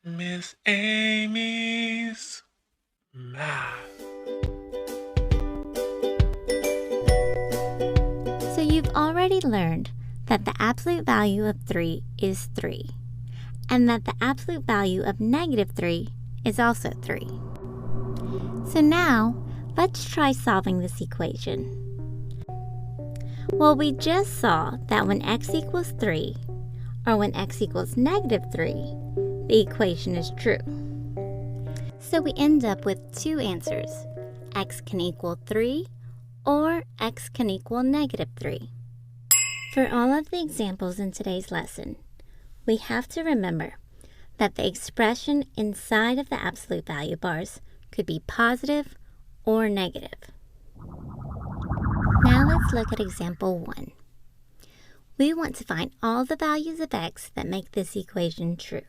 Miss Amy's Math. So you've already learned that the absolute value of 3 is 3, and that the absolute value of negative 3 is also 3. So now, let's try solving this equation. Well, we just saw that when x equals 3, or when x equals negative 3, the equation is true. So we end up with two answers. X can equal 3, or x can equal negative 3. For all of the examples in today's lesson, we have to remember that the expression inside of the absolute value bars could be positive or negative. Now let's look at example 1. We want to find all the values of x that make this equation true.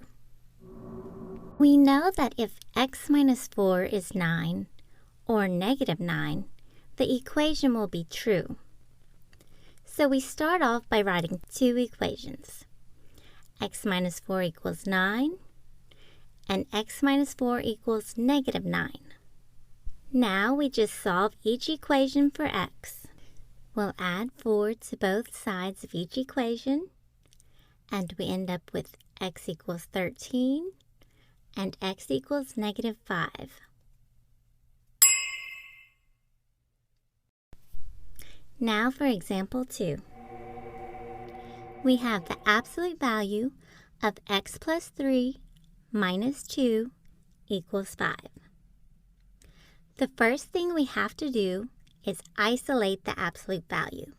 We know that if x minus 4 is 9, or negative 9, the equation will be true. So we start off by writing two equations. X minus 4 equals 9, and x minus 4 equals negative 9. Now we just solve each equation for x. We'll add 4 to both sides of each equation, and we end up with x equals 13, and x equals negative 5. Now for example 2. We have the absolute value of x plus 3 minus 2 equals 5. The first thing we have to do is isolate the absolute value.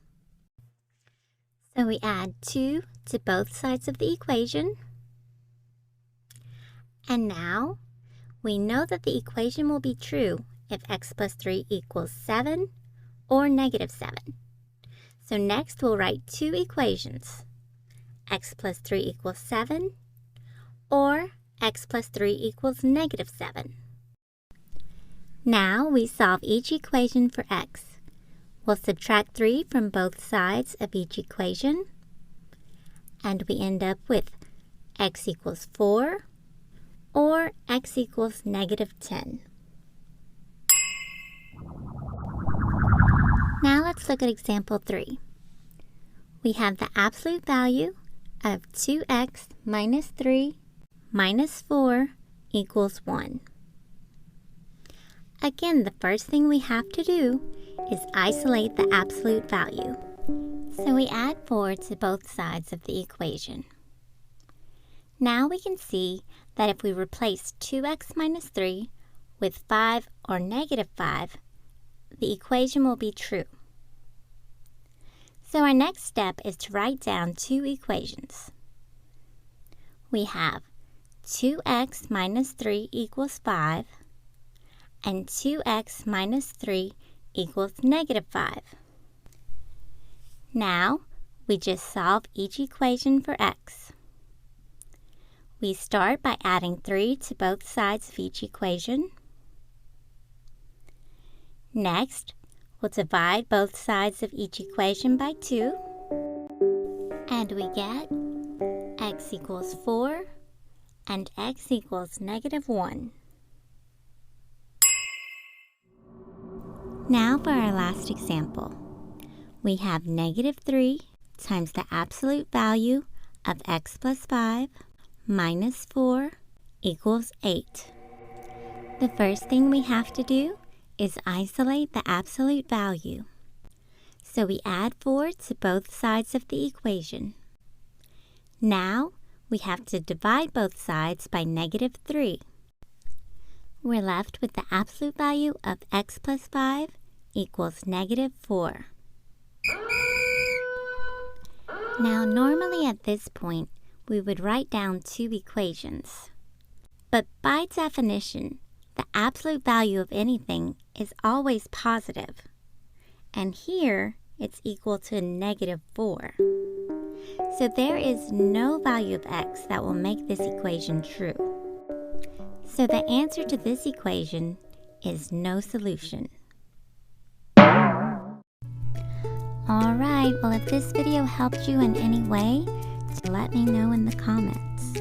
So we add 2 to both sides of the equation. And now we know that the equation will be true if x plus 3 equals 7 or negative 7. So next we'll write two equations. X plus 3 equals 7 or x plus 3 equals negative 7. Now we solve each equation for x. We'll subtract 3 from both sides of each equation, and we end up with x equals 4 or x equals negative 10. Now let's look at example 3. We have the absolute value of 2x minus 3 minus 4 equals 1. Again, the first thing we have to do is isolate the absolute value. So we add 4 to both sides of the equation. Now we can see that if we replace 2x minus 3 with 5 or negative 5, the equation will be true. So our next step is to write down two equations. We have 2x minus 3 equals 5, and 2x minus 3 equals negative 5. Now, we just solve each equation for x. We start by adding 3 to both sides of each equation. Next, we'll divide both sides of each equation by 2, and we get x equals 4 and x equals negative 1. Now for our last example. We have negative 3 times the absolute value of x plus 5 minus 4 equals 8. The first thing we have to do is isolate the absolute value. So we add 4 to both sides of the equation. Now we have to divide both sides by negative 3. We're left with the absolute value of x plus 5 equals negative 4. Now normally at this point, we would write down two equations. But by definition, the absolute value of anything is always positive. And here, it's equal to negative 4. So there is no value of x that will make this equation true. So the answer to this equation is no solution. Alright, well if this video helped you in any way, let me know in the comments.